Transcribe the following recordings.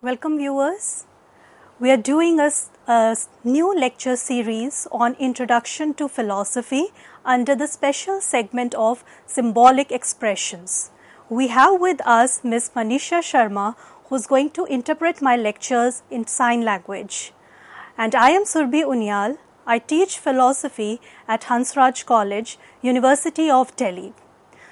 Welcome viewers. We are doing a new lecture series on Introduction to Philosophy under the special segment of Symbolic Expressions. We have with us Ms. Manisha Sharma, who is going to interpret my lectures in sign language. And I am Surbhi Unyal. I teach philosophy at Hansraj College, University of Delhi.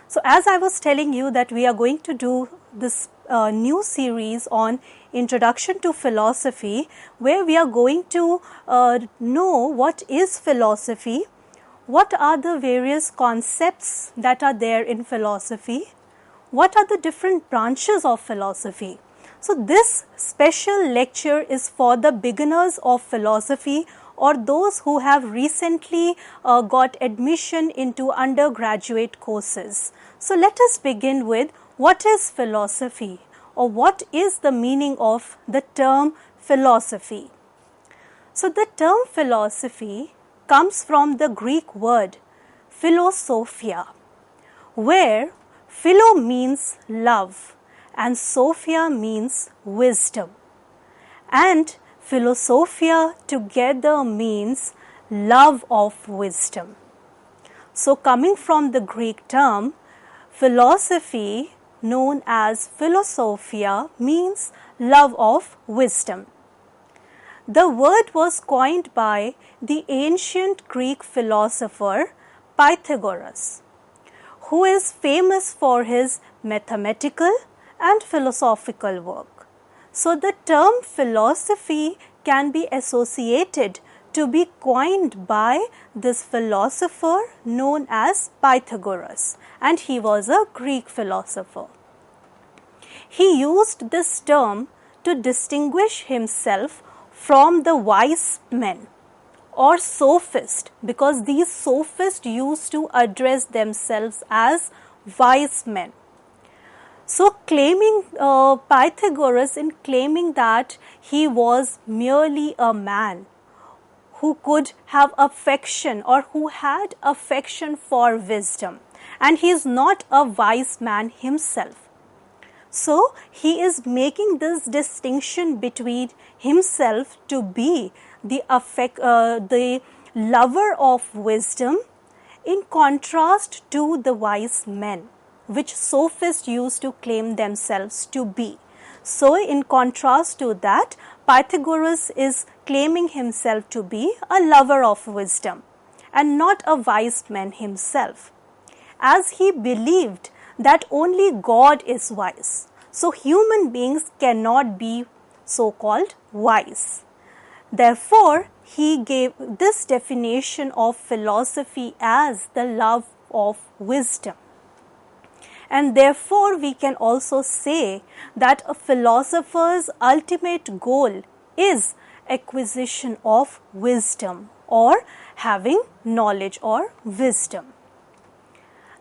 So as I was telling you that we are going to do this new series on Introduction to Philosophy, where we are going to know what is philosophy, what are the various concepts that are there in philosophy, what are the different branches of philosophy. So this special lecture is for the beginners of philosophy or those who have recently got admission into undergraduate courses. So let us begin with what is philosophy, or what is the meaning of the term philosophy. So the term philosophy comes from the Greek word philosophia, where philo means love and sophia means wisdom, and philosophia together means love of wisdom. So coming from the Greek term, philosophy known as philosophia means love of wisdom. The word was coined by the ancient Greek philosopher Pythagoras, who is famous for his mathematical and philosophical work. So the term philosophy can be associated to be coined by this philosopher known as Pythagoras, and he was a Greek philosopher. He used this term to distinguish himself from the wise men or sophists, because these sophists used to address themselves as wise men. So Pythagoras, in claiming that he was merely a man who could have affection or who had affection for wisdom, and he is not a wise man himself. So he is making this distinction between himself to be the lover of wisdom in contrast to the wise men, which sophists used to claim themselves to be. So in contrast to that, Pythagoras is claiming himself to be a lover of wisdom and not a wise man himself, as he believed that only God is wise. So human beings cannot be so-called wise. Therefore, he gave this definition of philosophy as the love of wisdom. And therefore, we can also say that a philosopher's ultimate goal is acquisition of wisdom or having knowledge or wisdom.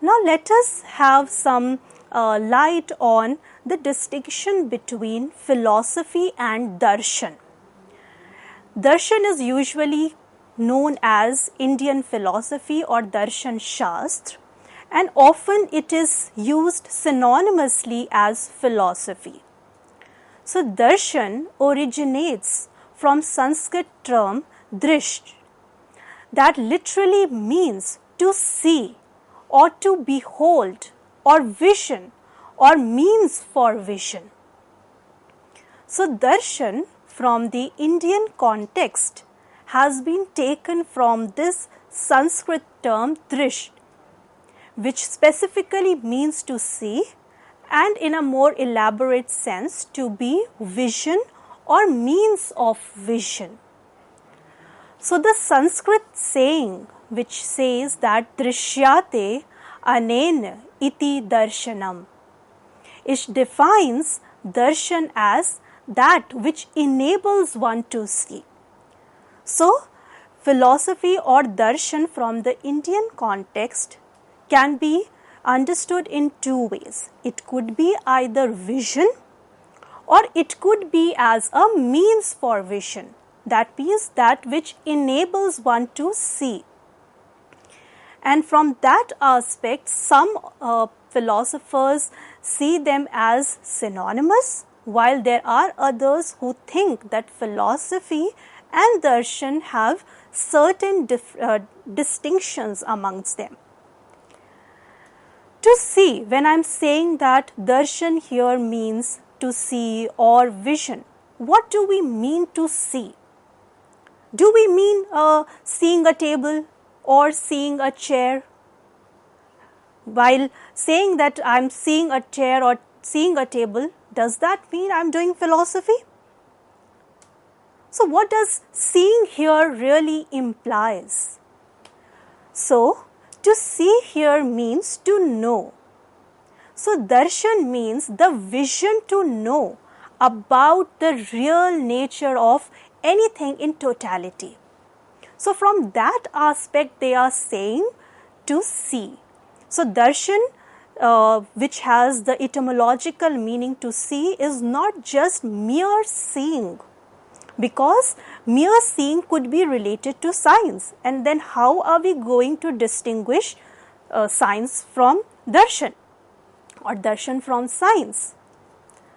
Now, let us have some light on the distinction between philosophy and darshan. Darshan is usually known as Indian philosophy or darshan shastra, and often it is used synonymously as philosophy. So darshan originates from Sanskrit term drish, that literally means to see or to behold or vision or means for vision. So darshan from the Indian context has been taken from this Sanskrit term drish, which specifically means to see, and in a more elaborate sense to be vision or means of vision. So the Sanskrit saying which says that drishyate anena iti darshanam, it defines darshan as that which enables one to see. So philosophy or darshan from the Indian context can be understood in two ways. It could be either vision or it could be as a means for vision, that means that which enables one to see. And from that aspect, some philosophers see them as synonymous, while there are others who think that philosophy and darshan have certain distinctions amongst them. To see, when I am saying that darshan here means to see or vision, what do we mean to see? Do we mean seeing a table or seeing a chair? While saying that I am seeing a chair or seeing a table, does that mean I am doing philosophy? So what does seeing here really implies? So to see here means to know. So darshan means the vision to know about the real nature of anything in totality. So from that aspect they are saying to see. So darshan, which has the etymological meaning to see, is not just mere seeing, because mere seeing could be related to science, and then how are we going to distinguish science from darshan or darshan from science?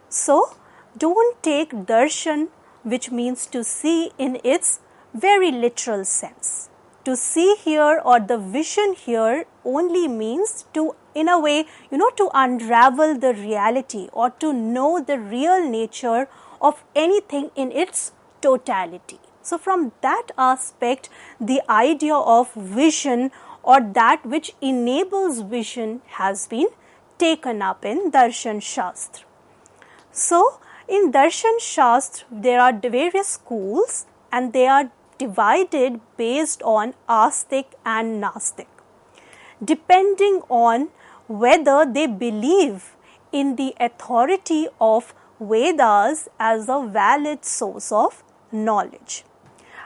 So don't take darshan, which means to see, in its very literal sense. To see here or the vision here only means to, in a way, to unravel the reality or to know the real nature of anything in its totality. So from that aspect, the idea of vision or that which enables vision has been taken up in Darshan Shastra. So in Darshan Shastra, there are various schools and they are divided based on Astik and Nastik, depending on whether they believe in the authority of Vedas as a valid source of knowledge.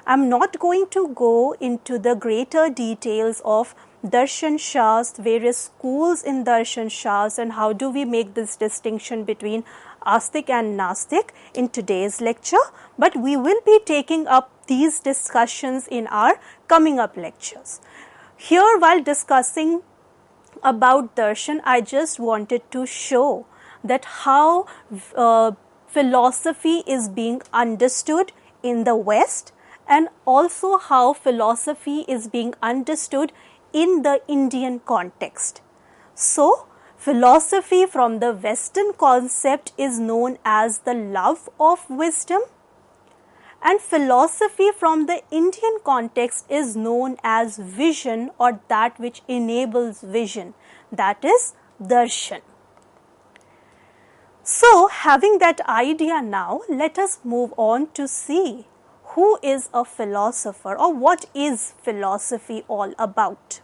I am not going to go into the greater details of Darshan Shastra, various schools in Darshan Shastra, and how do we make this distinction between Astik and Nastik in today's lecture, but we will be taking up these discussions in our coming up lectures. Here, while discussing about darshan, I just wanted to show that how philosophy is being understood in the West, and also how philosophy is being understood in the Indian context. So, philosophy from the Western concept is known as the love of wisdom, and philosophy from the Indian context is known as vision or that which enables vision, that is darshan. So, having that idea now, let us move on to see who is a philosopher or what is philosophy all about.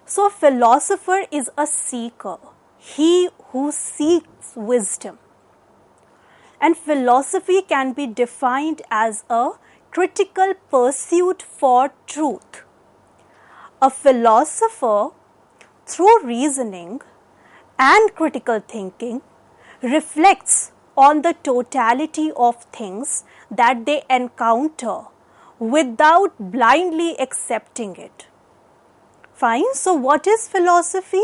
So, a philosopher is a seeker, he who seeks wisdom. And philosophy can be defined as a critical pursuit for truth. A philosopher, through reasoning and critical thinking, reflects on the totality of things that they encounter without blindly accepting it. Fine. So, what is philosophy?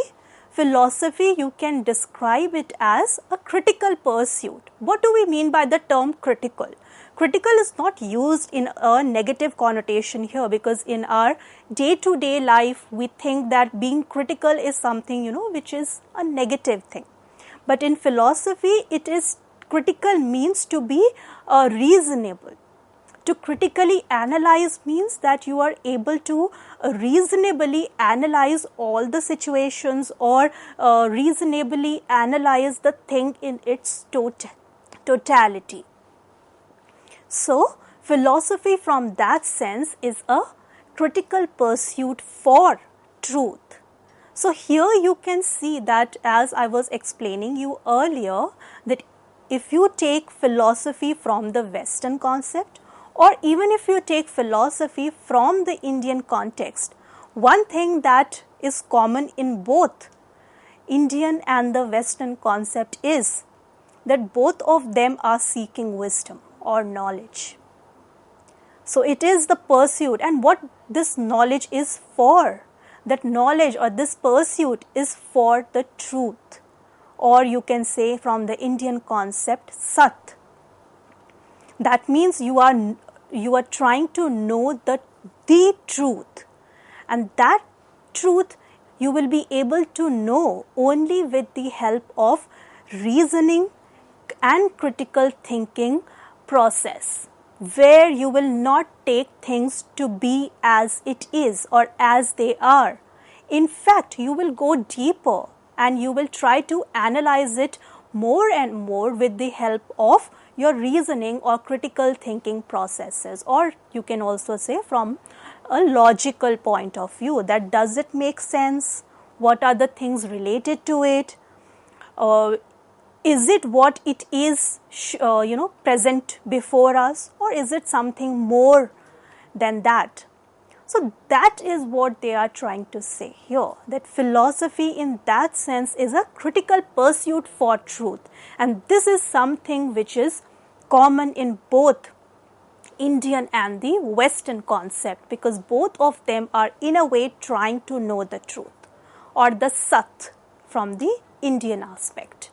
Philosophy, you can describe it as a critical pursuit. What do we mean by the term critical? Critical is not used in a negative connotation here, because in our day-to-day life, we think that being critical is something, which is a negative thing. But in philosophy, it is critical means to be reasonable. To critically analyze means that you are able to reasonably analyze all the situations or reasonably analyze the thing in its totality. So, philosophy from that sense is a critical pursuit for truth. So, here you can see that, as I was explaining you earlier, that if you take philosophy from the Western concept, or even if you take philosophy from the Indian context, one thing that is common in both Indian and the Western concept is that both of them are seeking wisdom or knowledge. So it is the pursuit, and what this knowledge is for, that knowledge or this pursuit is for the truth, or you can say from the Indian concept Sat. That means you are trying to know the truth, and that truth you will be able to know only with the help of reasoning and critical thinking process, where you will not take things to be as it is or as they are. In fact, you will go deeper and you will try to analyze it more and more with the help of your reasoning or critical thinking processes, or you can also say from a logical point of view, that does it make sense, what are the things related to it, is it what it is present before us, or is it something more than that. So that is what they are trying to say here, that philosophy in that sense is a critical pursuit for truth, and this is something which is common in both Indian and the Western concept, because both of them are in a way trying to know the truth or the Sat from the Indian aspect.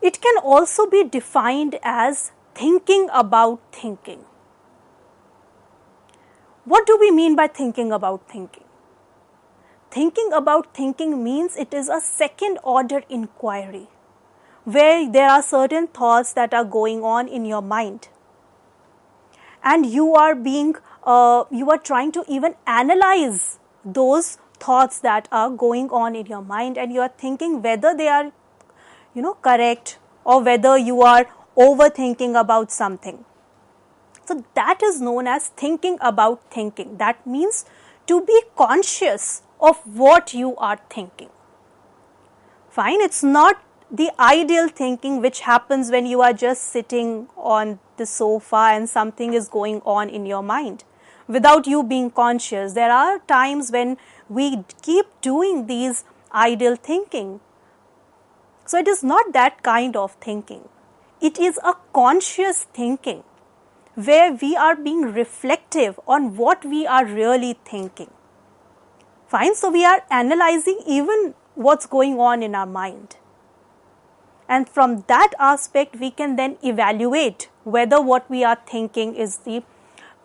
It can also be defined as thinking about thinking. What do we mean by thinking about thinking? Thinking about thinking means it is a second order inquiry, where there are certain thoughts that are going on in your mind, and you are trying to even analyze those thoughts that are going on in your mind, and you are thinking whether they are correct, or whether you are overthinking about something. So that is known as thinking about thinking. That means to be conscious of what you are thinking. Fine, it's not the ideal thinking which happens when you are just sitting on the sofa and something is going on in your mind without you being conscious. There are times when we keep doing these ideal thinking. So it is not that kind of thinking. It is a conscious thinking, where we are being reflective on what we are really thinking. Fine, so we are analyzing even what's going on in our mind. And from that aspect, we can then evaluate whether what we are thinking is the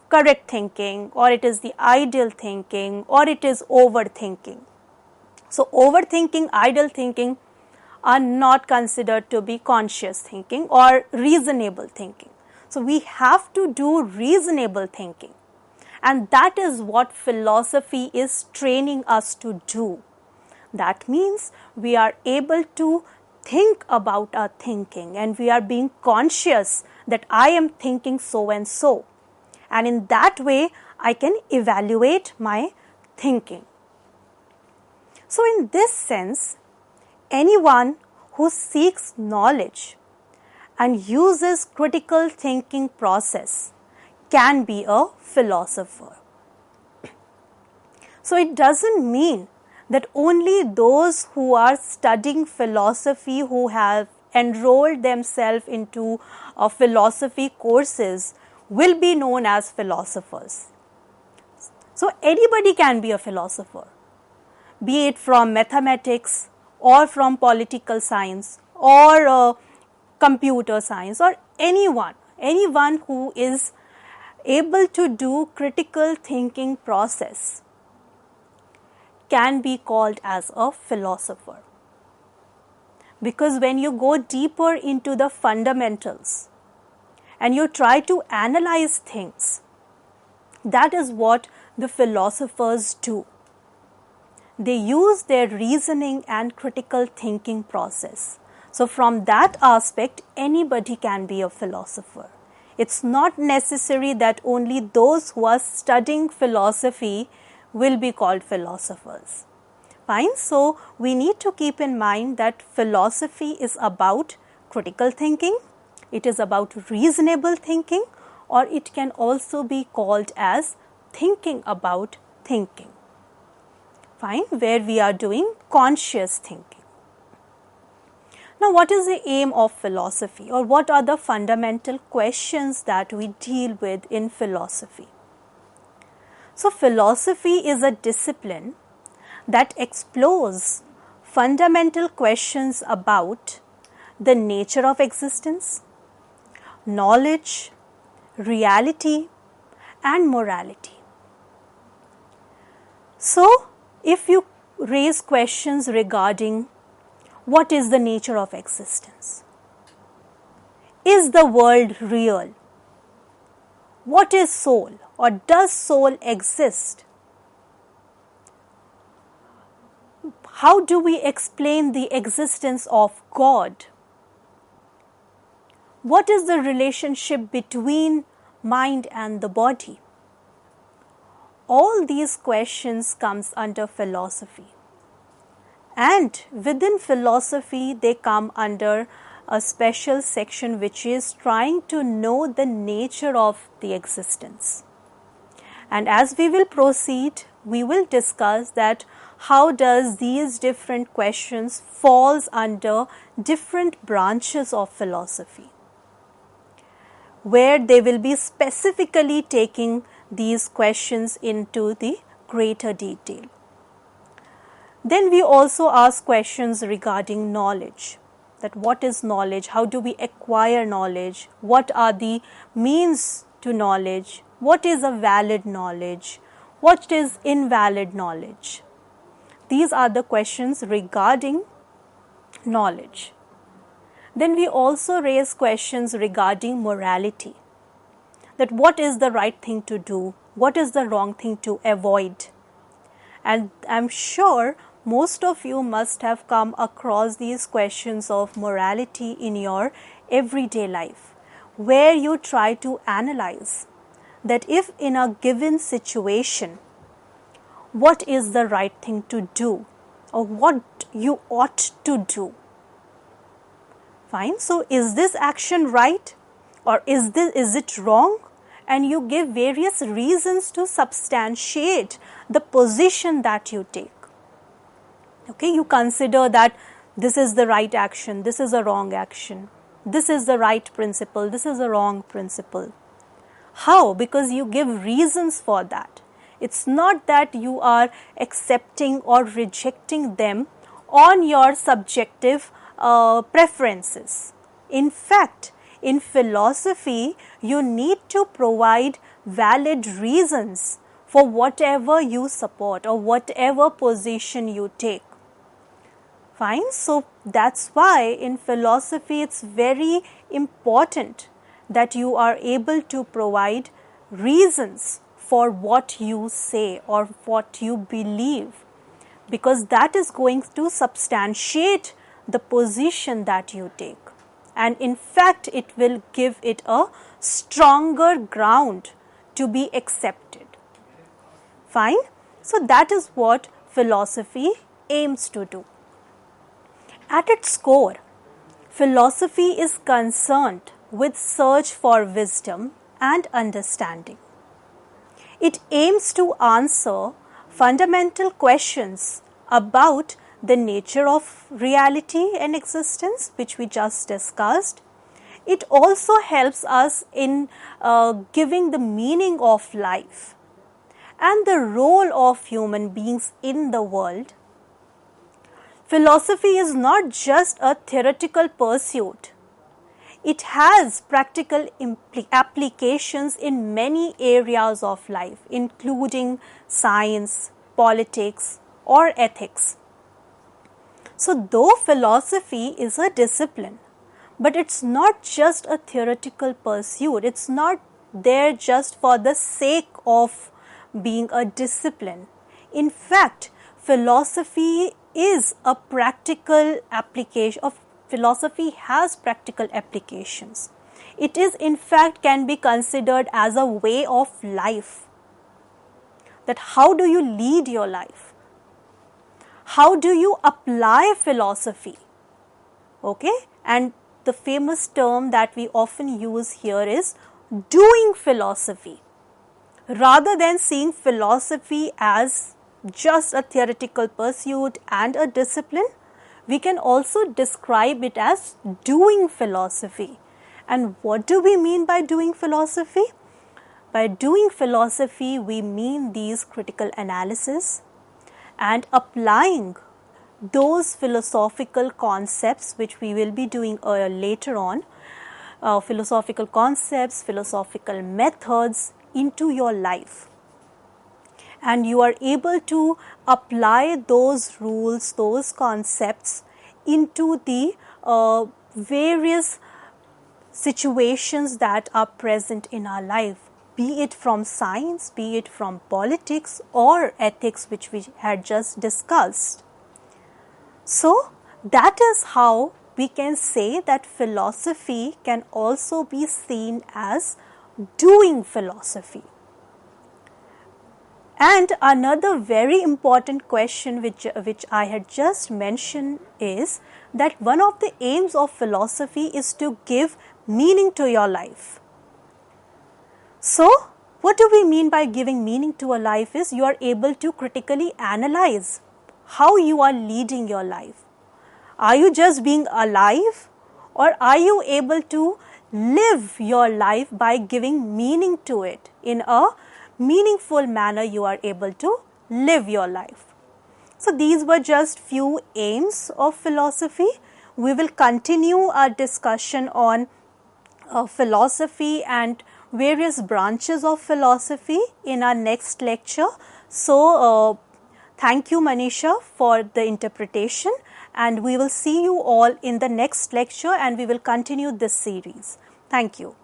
correct thinking, or it is the ideal thinking, or it is overthinking. So overthinking, ideal thinking are not considered to be conscious thinking or reasonable thinking. So we have to do reasonable thinking, and that is what philosophy is training us to do. That means we are able to think about our thinking, and we are being conscious that I am thinking so and so, and in that way I can evaluate my thinking. So in this sense, anyone who seeks knowledge and uses critical thinking process can be a philosopher. So it doesn't mean that only those who are studying philosophy, who have enrolled themselves into philosophy courses, will be known as philosophers. So anybody can be a philosopher, be it from mathematics or from political science or computer science, or anyone who is able to do critical thinking process can be called as a philosopher. Because when you go deeper into the fundamentals and you try to analyze things, that is what the philosophers do. They use their reasoning and critical thinking process. So from that aspect, anybody can be a philosopher. It's not necessary that only those who are studying philosophy will be called philosophers. Fine, so we need to keep in mind that philosophy is about critical thinking, it is about reasonable thinking, or it can also be called as thinking about thinking. Fine, where we are doing conscious thinking. Now, what is the aim of philosophy, or what are the fundamental questions that we deal with in philosophy? So, philosophy is a discipline that explores fundamental questions about the nature of existence, knowledge, reality, and morality. So, if you raise questions regarding what is the nature of existence, is the world real, what is soul, or does soul exist, how do we explain the existence of God, what is the relationship between mind and the body? All these questions comes under philosophy, and within philosophy they come under a special section which is trying to know the nature of the existence. And as we will proceed, we will discuss that how does these different questions falls under different branches of philosophy, where they will be specifically taking these questions into the greater detail. Then we also ask questions regarding knowledge, that what is knowledge, how do we acquire knowledge, what are the means to knowledge, what is a valid knowledge, what is invalid knowledge. These are the questions regarding knowledge. Then we also raise questions regarding morality, that what is the right thing to do, what is the wrong thing to avoid. And I'm sure most of you must have come across these questions of morality in your everyday life, where you try to analyze that if in a given situation, what is the right thing to do or what you ought to do. Fine, so is this action right or is it wrong? And you give various reasons to substantiate the position that you take. Okay, you consider that this is the right action, this is a wrong action, this is the right principle, this is a wrong principle. How? Because you give reasons for that. It's not that you are accepting or rejecting them on your subjective preferences. In fact, in philosophy, you need to provide valid reasons for whatever you support or whatever position you take. Fine, so that's why in philosophy it's very important that you are able to provide reasons for what you say or what you believe, because that is going to substantiate the position that you take. And in fact, it will give it a stronger ground to be accepted. Fine, so that is what philosophy aims to do. At its core, philosophy is concerned with search for wisdom and understanding. It aims to answer fundamental questions about the nature of reality and existence, which we just discussed. It also helps us in giving the meaning of life and the role of human beings in the world. Philosophy is not just a theoretical pursuit. It has practical applications in many areas of life, including science, politics, or ethics. So, though philosophy is a discipline, but it's not just a theoretical pursuit. It's not there just for the sake of being a discipline. In fact, philosophy is a practical application of philosophy has practical applications. It is in fact can be considered as a way of life. That how do you lead your life? How do you apply philosophy? Okay, and the famous term that we often use here is doing philosophy. Rather than seeing philosophy as just a theoretical pursuit and a discipline, we can also describe it as doing philosophy. And what do we mean by doing philosophy? By doing philosophy, we mean these critical analysis and applying those philosophical concepts which we will be doing later on, philosophical concepts, philosophical methods into your life. And you are able to apply those rules, those concepts into the various situations that are present in our life, be it from science, be it from politics or ethics, which we had just discussed. So, that is how we can say that philosophy can also be seen as doing philosophy. And another very important question which I had just mentioned is that one of the aims of philosophy is to give meaning to your life. So, what do we mean by giving meaning to a life is you are able to critically analyze how you are leading your life. Are you just being alive, or are you able to live your life by giving meaning to it? In a meaningful manner, you are able to live your life. So, these were just few aims of philosophy. We will continue our discussion on philosophy and various branches of philosophy in our next lecture. So, thank you Manisha for the interpretation, and we will see you all in the next lecture, and we will continue this series. Thank you.